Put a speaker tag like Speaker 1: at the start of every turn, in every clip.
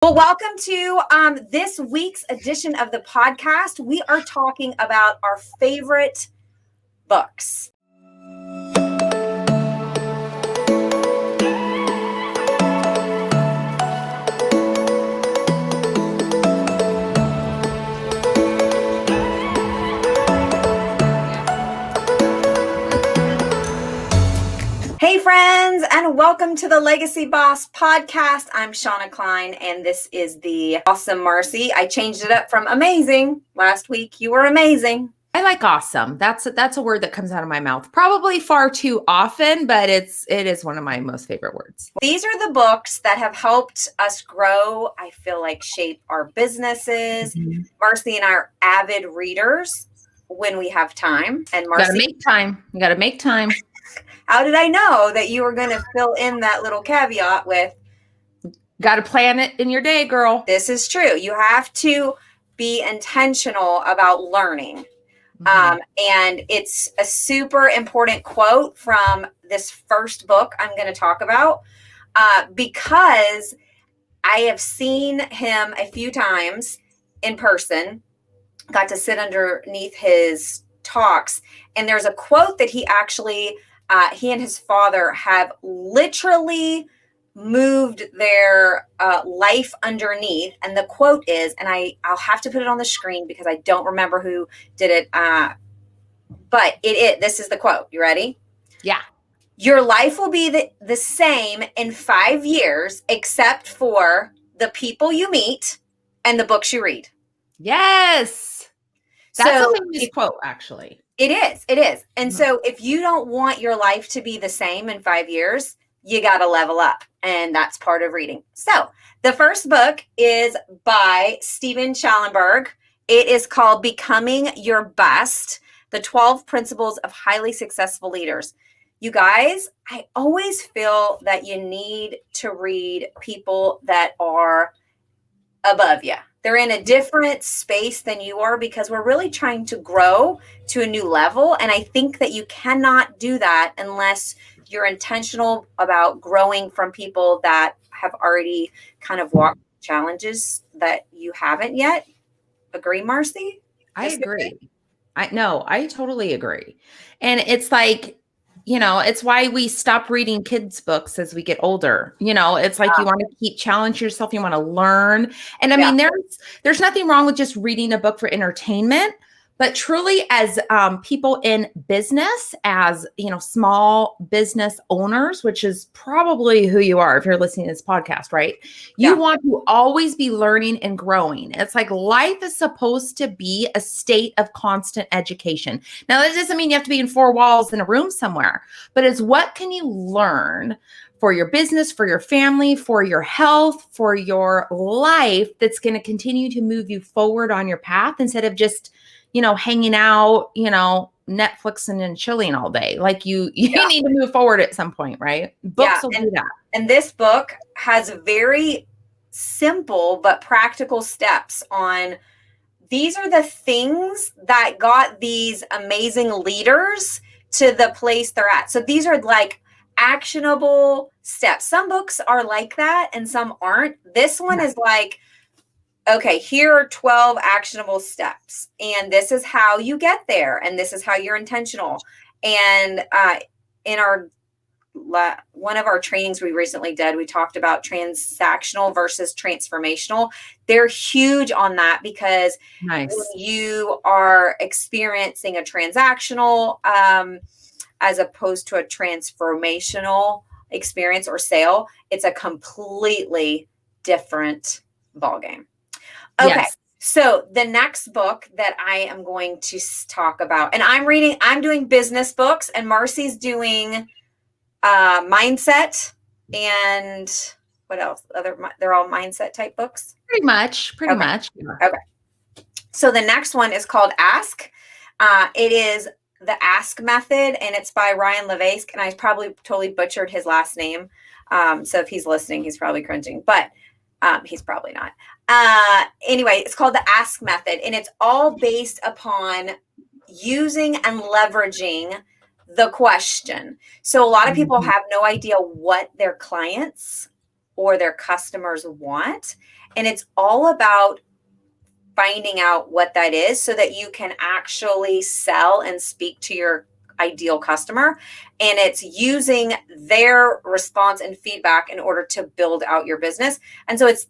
Speaker 1: Well, welcome to this week's edition of the podcast. We are talking about our favorite books. Hey friends, and welcome to the Legacy Boss podcast. I'm Shauna Klein, and this is the Awesome Marcy. I changed it up from amazing. Last week, you were amazing.
Speaker 2: I like awesome. That's a word that comes out of my mouth probably far too often, but it is one of my most favorite words.
Speaker 1: These are the books that have helped us grow, I feel like shape our businesses.
Speaker 2: Mm-hmm.
Speaker 1: Marcy and I are avid readers when we have time. And Marcy,
Speaker 2: you gotta make time.
Speaker 1: How did I know that you were going to fill in that little caveat with,
Speaker 2: got to plan it in your day, girl?
Speaker 1: This is true. You have to be intentional about learning. Mm-hmm. And it's a super important quote from this first book I'm going to talk about because I have seen him a few times in person, got to sit underneath his talks. And there's a quote that he actually... he and his father have literally moved their life underneath. And the quote is, and I'll have to put it on the screen because I don't remember who did it. But this is the quote. You ready?
Speaker 2: Yeah.
Speaker 1: Your life will be the same in 5 years, except for the people you meet and the books you read.
Speaker 2: Yes. That's a famous quote, actually.
Speaker 1: It is. And so if you don't want your life to be the same in 5 years, you got to level up. And that's part of reading. So the first book is by Stephen Schellenberg. It is called Becoming Your Best, The 12 Principles of Highly Successful Leaders. You guys, I always feel that you need to read people that are above you. They're in a different space than you are because we're really trying to grow to a new level. And I think that you cannot do that unless you're intentional about growing from people that have already kind of walked challenges that you haven't yet. Agree, Marcy?
Speaker 2: I agree. I totally agree. And it's like, it's why we stop reading kids' books as we get older. It's like you want to keep challenge yourself. You want to learn. And I mean, there's nothing wrong with just reading a book for entertainment, but truly as people in business, as, small business owners, which is probably who you are if you're listening to this podcast, right? You want to always be learning and growing. It's like life is supposed to be a state of constant education. Now, that doesn't mean you have to be in four walls in a room somewhere, but it's what can you learn for your business, for your family, for your health, for your life that's going to continue to move you forward on your path instead of just hanging out, Netflixing and chilling all day. Like you need to move forward at some point, right? Books will do that.
Speaker 1: And this book has very simple but practical steps on these are the things that got these amazing leaders to the place they're at. So these are like actionable steps. Some books are like that and some aren't. This one is like, okay, here are 12 actionable steps, and this is how you get there, and this is how you're intentional. And in one of our trainings we recently did, we talked about transactional versus transformational. They're huge on that because when you are experiencing a transactional as opposed to a transformational experience or sale, it's a completely different ballgame. Okay, yes. So the next book that I am going to talk about, and I'm doing business books, and Marcy's doing mindset and what else? They're all mindset type books?
Speaker 2: Pretty much.
Speaker 1: Okay. So the next one is called Ask. It is the Ask method, and it's by Ryan Levesque, and I probably totally butchered his last name. So if he's listening, he's probably cringing, but he's probably not. Anyway, it's called the Ask method, and it's all based upon using and leveraging the question. So a lot of people have no idea what their clients or their customers want. And it's all about finding out what that is so that you can actually sell and speak to your ideal customer. And it's using their response and feedback in order to build out your business. And so it's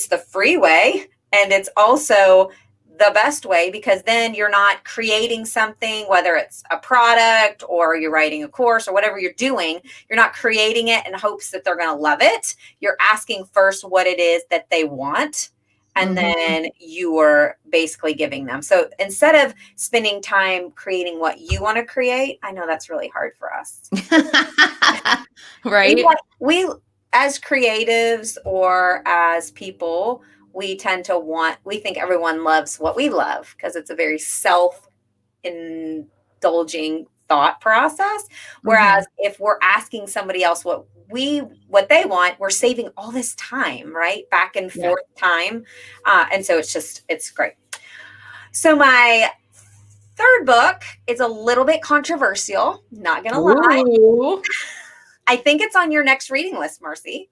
Speaker 1: the free way, and it's also the best way, because then you're not creating something, whether it's a product or you're writing a course or whatever you're doing, you're not creating it in hopes that they're going to love it. You're asking first what it is that they want, and then you are basically giving them. So instead of spending time creating what you want to create, I know that's really hard for us.
Speaker 2: Right.
Speaker 1: We as creatives or as people, we tend to we think everyone loves what we love because it's a very self-indulging thought process. Whereas if we're asking somebody else what they want, we're saving all this time, right? Back and forth time. And so it's great. So my third book is a little bit controversial, not gonna lie. I think it's on your next reading list, Marcy.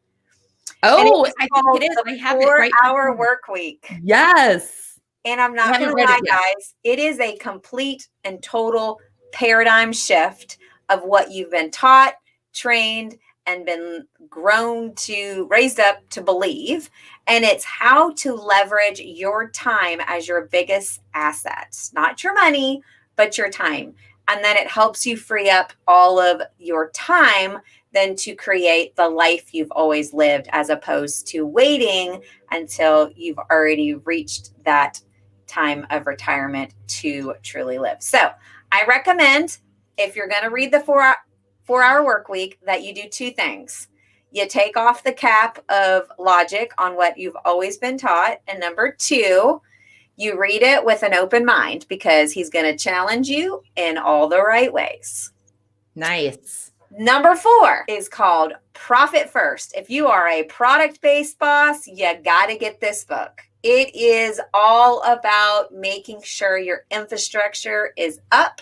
Speaker 2: Oh, I think it is. I have it right.
Speaker 1: 4-Hour Work Week.
Speaker 2: Yes.
Speaker 1: And I'm not going to lie, guys. It is a complete and total paradigm shift of what you've been taught, trained, and been raised up to believe. And it's how to leverage your time as your biggest asset, not your money, but your time. And then it helps you free up all of your time then to create the life you've always lived, as opposed to waiting until you've already reached that time of retirement to truly live. So I recommend, if you're going to read the 4-Hour Work Week, that you do two things. You take off the cap of logic on what you've always been taught. And number two, you read it with an open mind, because he's going to challenge you in all the right ways.
Speaker 2: Nice.
Speaker 1: Number 4 is called Profit First. If you are a product-based boss, you got to get this book. It is all about making sure your infrastructure is up.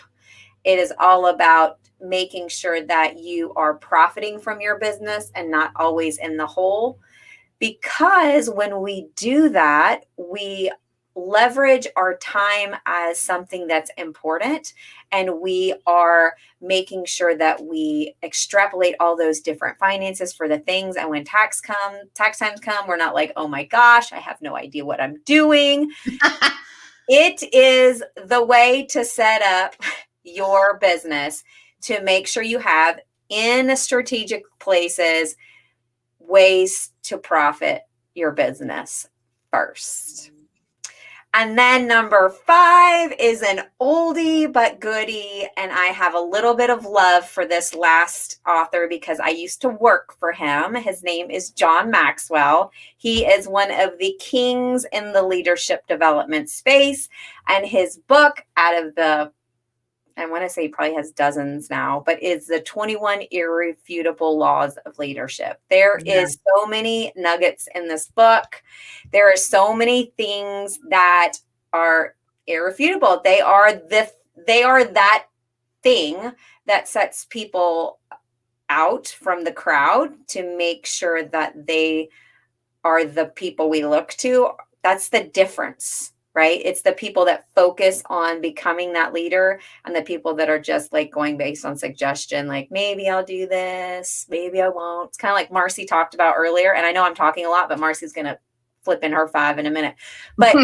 Speaker 1: It is all about making sure that you are profiting from your business and not always in the hole. Because when we do that, we leverage our time as something that's important, and we are making sure that we extrapolate all those different finances for the things. And when tax times come, we're not like, oh my gosh, I have no idea what I'm doing. It is the way to set up your business to make sure you have, in strategic places, ways to profit your business first. And then number 5 is an oldie but goodie. And I have a little bit of love for this last author because I used to work for him. His name is John Maxwell. He is one of the kings in the leadership development space. And his book, out of the, I want to say he probably has dozens now, but it's the 21 Irrefutable Laws of Leadership. There is so many nuggets in this book. There are so many things that are irrefutable. They are that thing that sets people out from the crowd to make sure that they are the people we look to. That's the difference. Right? It's the people that focus on becoming that leader, and the people that are just like going based on suggestion, like maybe I'll do this, maybe I won't. It's kind of like Marcy talked about earlier. And I know I'm talking a lot, but Marcy's going to flip in her 5 in a minute. But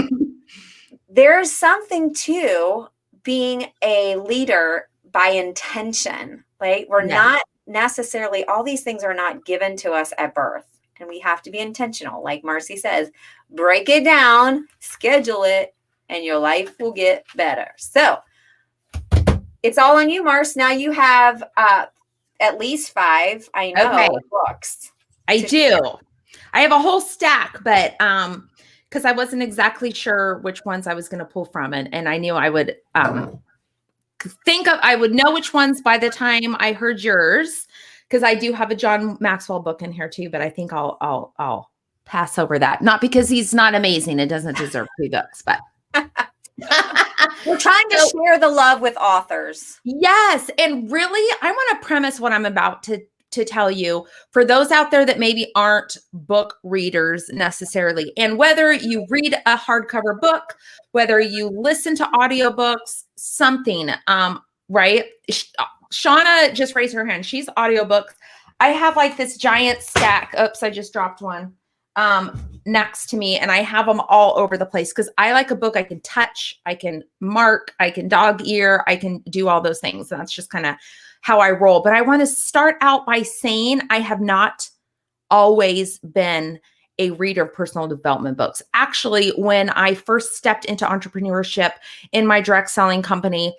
Speaker 1: there's something to being a leader by intention, right? We're not necessarily, all these things are not given to us at birth. And we have to be intentional. Like Marcy says, break it down, schedule it, and your life will get better. So it's all on you, Mars. Now you have at least 5, I know, books.
Speaker 2: I do. I have a whole stack, but because I wasn't exactly sure which ones I was going to pull from. And I knew I would I would know which ones by the time I heard yours. Because I do have a John Maxwell book in here too, but I think I'll pass over that. Not because he's not amazing; it doesn't deserve 2 books, but
Speaker 1: we're trying to share the love with authors.
Speaker 2: Yes, and really, I want to premise what I'm about to to tell you for those out there that maybe aren't book readers necessarily. And whether you read a hardcover book, whether you listen to audiobooks, something, right? Shauna just raised her hand. She's audiobooks. I have like this giant stack. Oops, I just dropped one next to me, and I have them all over the place because I like a book I can touch, I can mark, I can dog ear, I can do all those things. That's just kind of how I roll. But I want to start out by saying I have not always been a reader of personal development books. Actually, when I first stepped into entrepreneurship in my direct selling company,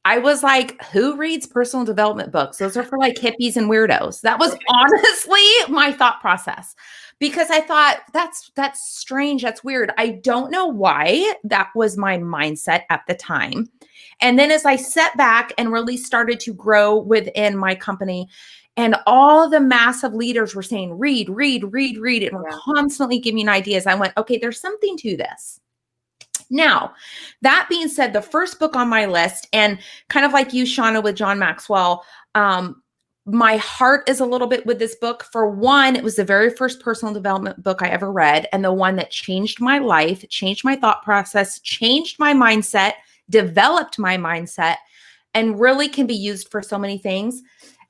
Speaker 2: I was like, who reads personal development books? Those are for like hippies and weirdos. That was honestly my thought process, because I thought that's strange. That's weird. I don't know why that was my mindset at the time. And then as I sat back and really started to grow within my company, and all the massive leaders were saying, read, read, read, read, and were constantly giving ideas, I went, okay, there's something to this. Now, that being said, the first book on my list, and kind of like you, Shauna, with John Maxwell, my heart is a little bit with this book. For one, it was the very first personal development book I ever read, and the one that changed my life, changed my thought process, changed my mindset, developed my mindset, and really can be used for so many things.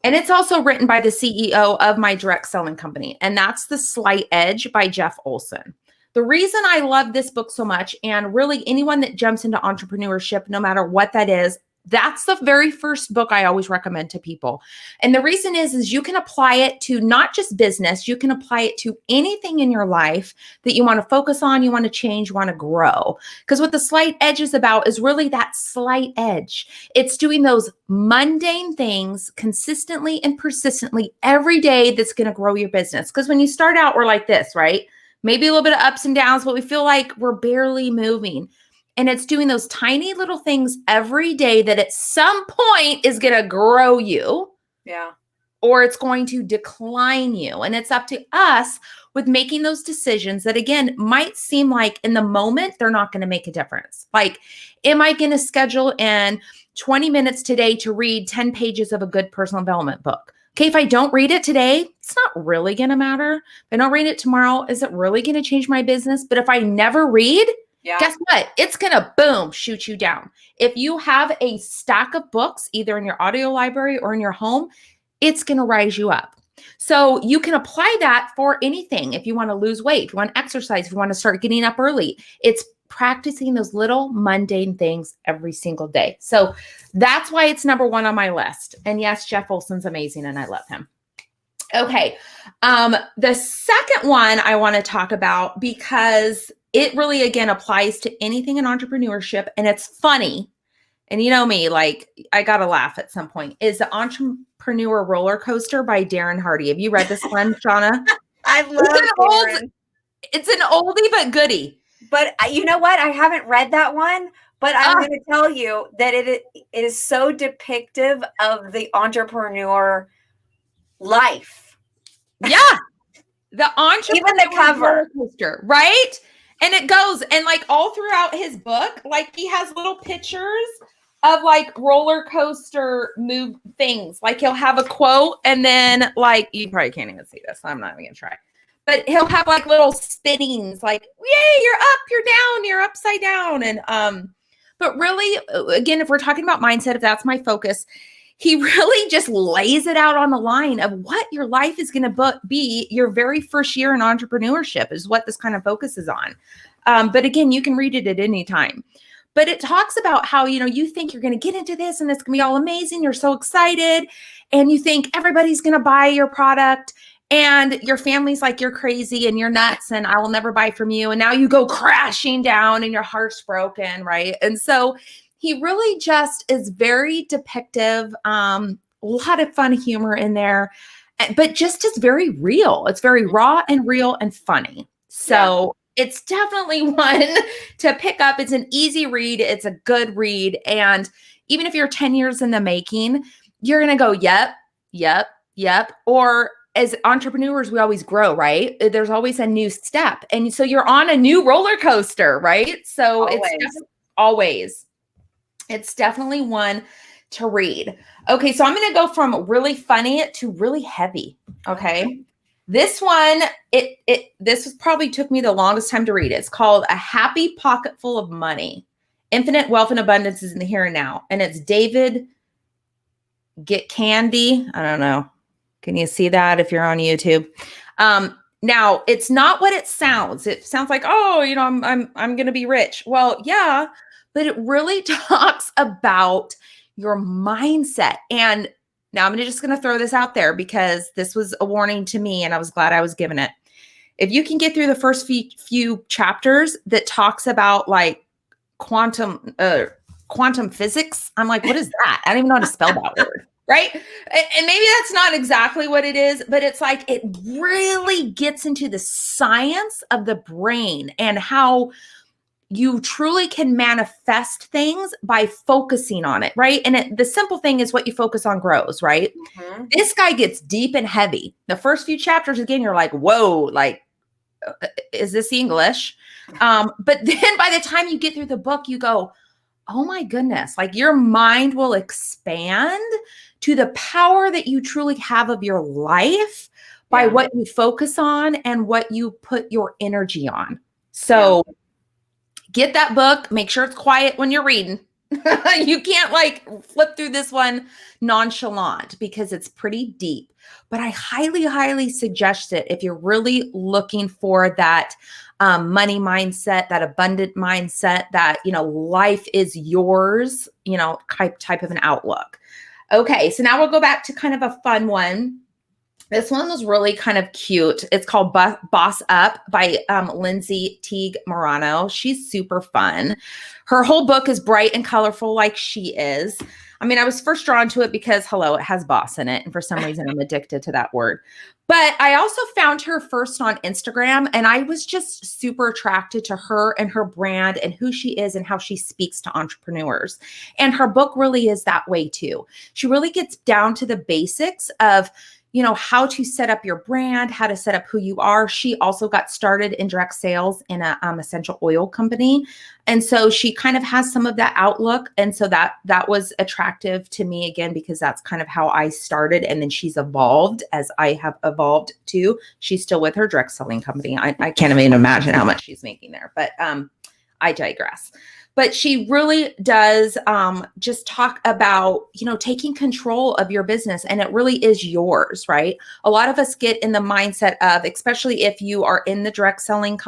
Speaker 2: And it's also written by the CEO of my direct selling company, and that's The Slight Edge by Jeff Olson. The reason I love this book so much, and really anyone that jumps into entrepreneurship, no matter what that is, that's the very first book I always recommend to people. And the reason is you can apply it to not just business, you can apply it to anything in your life that you want to focus on, you want to change, you want to grow. Because what The Slight Edge is about is really that slight edge. It's doing those mundane things consistently and persistently every day that's going to grow your business. Because when you start out, we're like this, right? Maybe a little bit of ups and downs, but we feel like we're barely moving. And it's doing those tiny little things every day that at some point is going to grow you.
Speaker 1: Yeah.
Speaker 2: Or it's going to decline you. And it's up to us with making those decisions that, again, might seem like in the moment, they're not going to make a difference. Like, am I going to schedule in 20 minutes today to read 10 pages of a good personal development book? Okay, if I don't read it today, it's not really going to matter. If I don't read it tomorrow, is it really going to change my business? But if I never read, guess what? It's going to, boom, shoot you down. If you have a stack of books, either in your audio library or in your home, it's going to rise you up. So you can apply that for anything. If you want to lose weight, if you want to exercise, if you want to start getting up early, it's practicing those little mundane things every single day. So that's why it's number one on my list. And yes, Jeff Olson's amazing and I love him. Okay. The second one I want to talk about, because it really, again, applies to anything in entrepreneurship, and it's funny. And you know me, like, I got to laugh at some point, is The Entrepreneur Roller Coaster by Darren Hardy. Have you read this one, Shauna?
Speaker 1: I love Darren.
Speaker 2: It's an oldie but goodie.
Speaker 1: But you know what? I haven't read that one, but I'm going to tell you that it is so depictive of the entrepreneur life.
Speaker 2: Yeah. The entrepreneur
Speaker 1: Even the cover.
Speaker 2: Coaster, right? And it goes, and like all throughout his book, like he has little pictures of like roller coaster move things. Like he'll have a quote, and then like, you probably can't even see this. So I'm not even going to try. But he'll have like little spinnings, like, yay, you're up, you're down, you're upside down. And, but really, again, if we're talking about mindset, if that's my focus, he really just lays it out on the line of what your life is going to be your very first year in entrepreneurship is what this kind of focuses on. But again, you can read it at any time. But it talks about how, you know, you think you're going to get into this and it's going to be all amazing. You're so excited. And you think everybody's going to buy your product. And your family's like, you're crazy and you're nuts and I will never buy from you. And now you go crashing down and your heart's broken, right? And so he really just is very depictive, a lot of fun humor in there, but just is very real. It's very raw and real and funny. So it's definitely one to pick up. It's an easy read. It's a good read. And even if you're 10 years in the making, you're going to go, yep, yep, yep. Or as entrepreneurs, we always grow, right? There's always a new step. And so you're on a new roller coaster, right? So it's definitely one to read. Okay, so I'm going to go from really funny to really heavy. Okay. This one, this probably took me the longest time to read. It's called A Happy Pocket Full of Money. Infinite Wealth and Abundance is in the Here and Now. And it's David Get Candy. I don't know. Can you see that if you're on YouTube? Now, it's not what it sounds. It sounds like, oh, you know, I'm going to be rich. Well, yeah, but it really talks about your mindset. And now I'm just going to throw this out there because this was a warning to me and I was glad I was given it. If you can get through the first few chapters that talks about like quantum physics, I'm like, what is that? I don't even know how to spell that word. Right. And maybe that's not exactly what it is, but it's like it really gets into the science of the brain and how you truly can manifest things by focusing on it. Right. And the simple thing is what you focus on grows. Right. Mm-hmm. This guy gets deep and heavy. The first few chapters, again, you're like, whoa, like, is this English? But then by the time you get through the book, you go, oh my goodness, like your mind will expand to the power that you truly have of your life by what you focus on and what you put your energy on. So get that book, make sure it's quiet when you're reading. You can't like flip through this one nonchalant because it's pretty deep, but I highly, highly suggest it if you're really looking for that money mindset, that abundant mindset, that, you know, life is yours, you know, type of an outlook. Okay. So now we'll go back to kind of a fun one. This one was really kind of cute. It's called Boss Up by Lindsay Teague Morano. She's super fun. Her whole book is bright and colorful like she is. I mean, I was first drawn to it because, hello, it has boss in it. And for some reason, I'm addicted to that word. But I also found her first on Instagram, and I was just super attracted to her and her brand and who she is and how she speaks to entrepreneurs. And her book really is that way too. She really gets down to the basics of, you know, how to set up your brand, how to set up who you are. She also got started in direct sales in a essential oil company. And so she kind of has some of that outlook. And so that was attractive to me again, because that's kind of how I started. And then she's evolved as I have evolved too. She's still with her direct selling company. I can't even imagine how much she's making there, but I digress. But she really does just talk about, you know, taking control of your business, and it really is yours, right? A lot of us get in the mindset of, especially if you are in the direct selling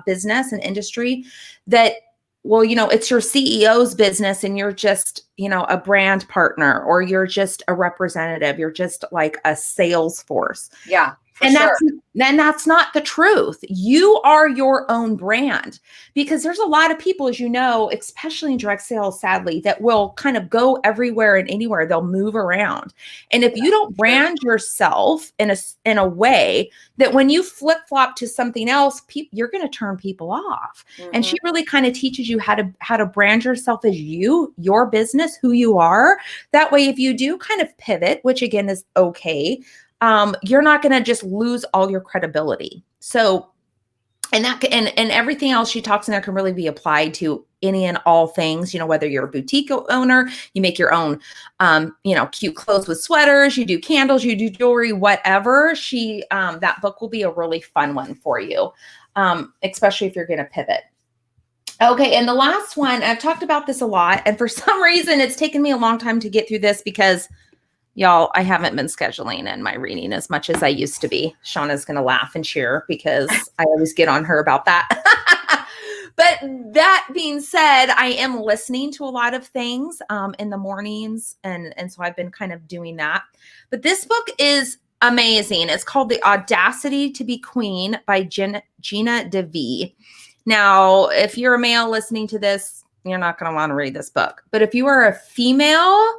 Speaker 2: business and industry, that, well, you know, it's your CEO's business and you're just, you know, a brand partner, or you're just a representative. You're just like a sales force.
Speaker 1: Yeah.
Speaker 2: And that's not the truth. You are your own brand, because there's a lot of people, as you know, especially in direct sales, sadly, that will kind of go everywhere and anywhere. They'll move around. And if you don't brand yourself in a way that when you flip flop to something else, you're going to turn people off. Mm-hmm. And she really kind of teaches you how to brand yourself as you, your business, who you are. That way, if you do kind of pivot, which again is okay, you're not going to just lose all your credibility. So, and everything else she talks in there can really be applied to any and all things, you know, whether you're a boutique owner, you make your own, you know, cute clothes with sweaters, you do candles, you do jewelry, whatever. That book will be a really fun one for you, especially if you're going to pivot. Okay. And the last one, I've talked about this a lot, and for some reason it's taken me a long time to get through this because, y'all, I haven't been scheduling in my reading as much as I used to be. Shauna's going to laugh and cheer because I always get on her about that. But that being said, I am listening to a lot of things in the mornings. And so I've been kind of doing that. But this book is amazing. It's called The Audacity to Be Queen by Gina DeVee. Now, if you're a male listening to this, you're not going to want to read this book. But if you are a female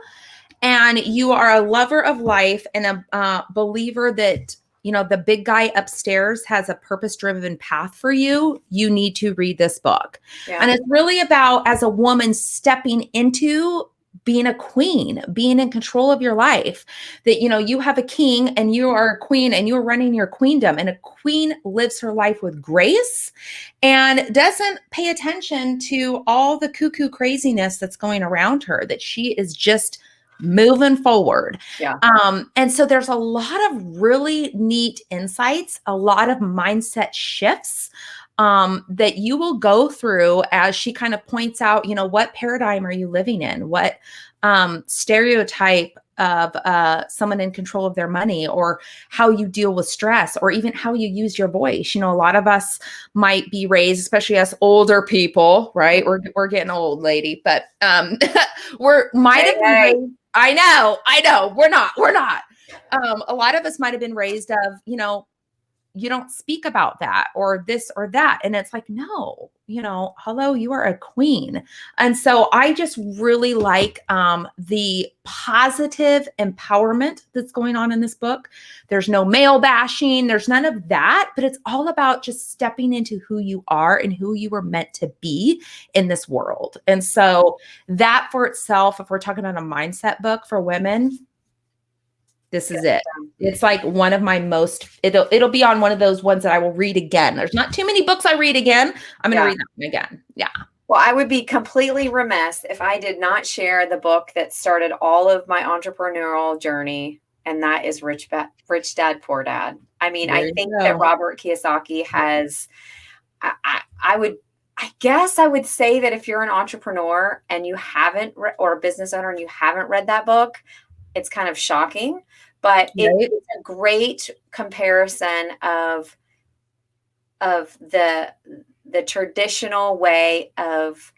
Speaker 2: and you are a lover of life and a believer that, you know, the big guy upstairs has a purpose-driven path for you, you need to read this book. Yeah. And it's really about, as a woman, stepping into being a queen, being in control of your life, that, you know, you have a king and you are a queen and you're running your queendom, and a queen lives her life with grace and doesn't pay attention to all the cuckoo craziness that's going around her, that she is just moving forward.
Speaker 1: Yeah.
Speaker 2: And so there's a lot of really neat insights, a lot of mindset shifts that you will go through as she kind of points out, you know, what paradigm are you living in? What stereotype of someone in control of their money, or how you deal with stress, or even how you use your voice. You know, a lot of us might be raised, especially us older people, right? We're getting old, lady, but might have been raised. I know. We're not. A lot of us might have been raised of, you know, you don't speak about that or this or that. And it's like, no, you know, hello, you are a queen. And so I just really like the positive empowerment that's going on in this book. There's no male bashing. There's none of that, but it's all about just stepping into who you are and who you were meant to be in this world. And so that for itself, if we're talking about a mindset book for women, this is it. It's like one of my most, it'll be on one of those ones that I will read again. There's not too many books I read again. I'm going to read that one again. Yeah.
Speaker 1: Well, I would be completely remiss if I did not share the book that started all of my entrepreneurial journey, and that is Rich Dad, Poor Dad. I mean, I think that Robert Kiyosaki has, I guess I would say that if you're an entrepreneur and you haven't, or a business owner and you haven't read that book, it's kind of shocking, but it's a great comparison of the traditional way of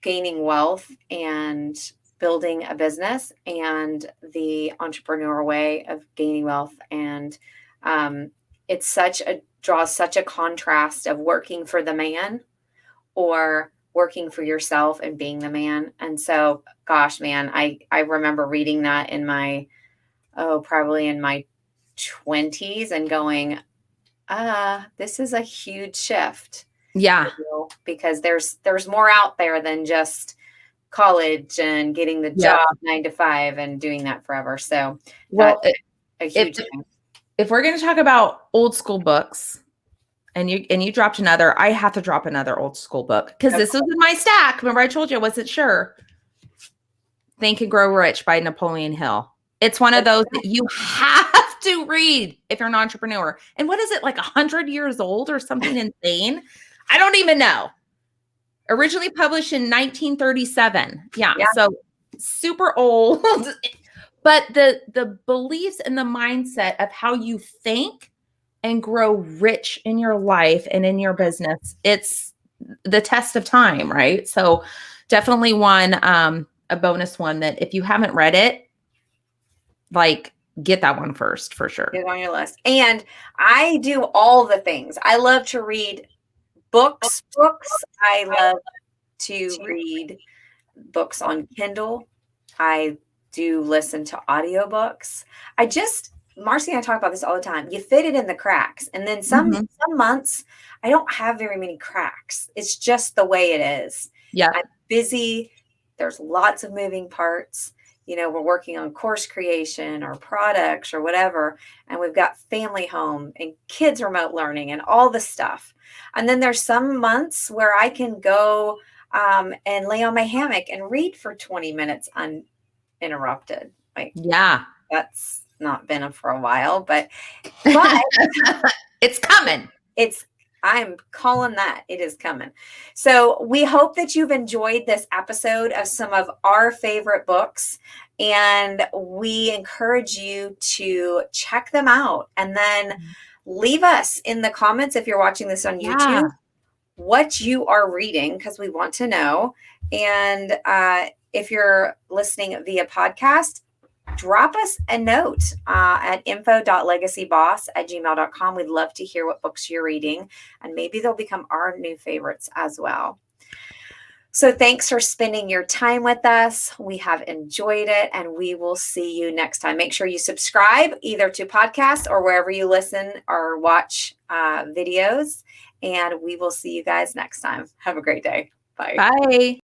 Speaker 1: gaining wealth and building a business, and the entrepreneurial way of gaining wealth. And it's draws such a contrast of working for the man or working for yourself and being the man. And so, gosh, man, I remember reading that in my, probably in my 20s and going, this is a huge shift.
Speaker 2: Yeah.
Speaker 1: Because there's more out there than just college and getting the job 9 to 5 and doing that forever. So
Speaker 2: well,
Speaker 1: a huge thing.
Speaker 2: If we're going to talk about old school books, and you dropped another, I have to drop another old school book because this was in my stack. Remember I told you I wasn't sure. Think and Grow Rich by Napoleon Hill. It's one of those that you have to read if you're an entrepreneur. And what is it, like 100 years old or something insane? I don't even know. Originally published in 1937. Yeah. So super old. But the beliefs and the mindset of how you think and grow rich in your life and in your business, it's the test of time, right? So definitely one, a bonus one that if you haven't read it, like get that one first for sure.
Speaker 1: Get it on your list. And I do all the things. I love to read books. I love to read books on Kindle. I do listen to audiobooks. Marcy and I talk about this all the time. You fit it in the cracks. And then some months I don't have very many cracks. It's just the way it is.
Speaker 2: Yeah.
Speaker 1: I'm busy. There's lots of moving parts. You know, we're working on course creation or products or whatever. And we've got family home and kids remote learning and all the stuff. And then there's some months where I can go and lay on my hammock and read for 20 minutes uninterrupted. Like, that's not been for a while, but
Speaker 2: it's coming.
Speaker 1: I'm calling that. It is coming. So we hope that you've enjoyed this episode of some of our favorite books, and we encourage you to check them out and then leave us in the comments if you're watching this on YouTube what you are reading, because we want to know. And if you're listening via podcast, drop us a note at info.legacyboss@gmail.com. We'd love to hear what books you're reading, and maybe they'll become our new favorites as well. So thanks for spending your time with us. We have enjoyed it, and we will see you next time. Make sure you subscribe either to podcasts or wherever you listen or watch videos, and we will see you guys next time. Have a great day. Bye.
Speaker 2: Bye.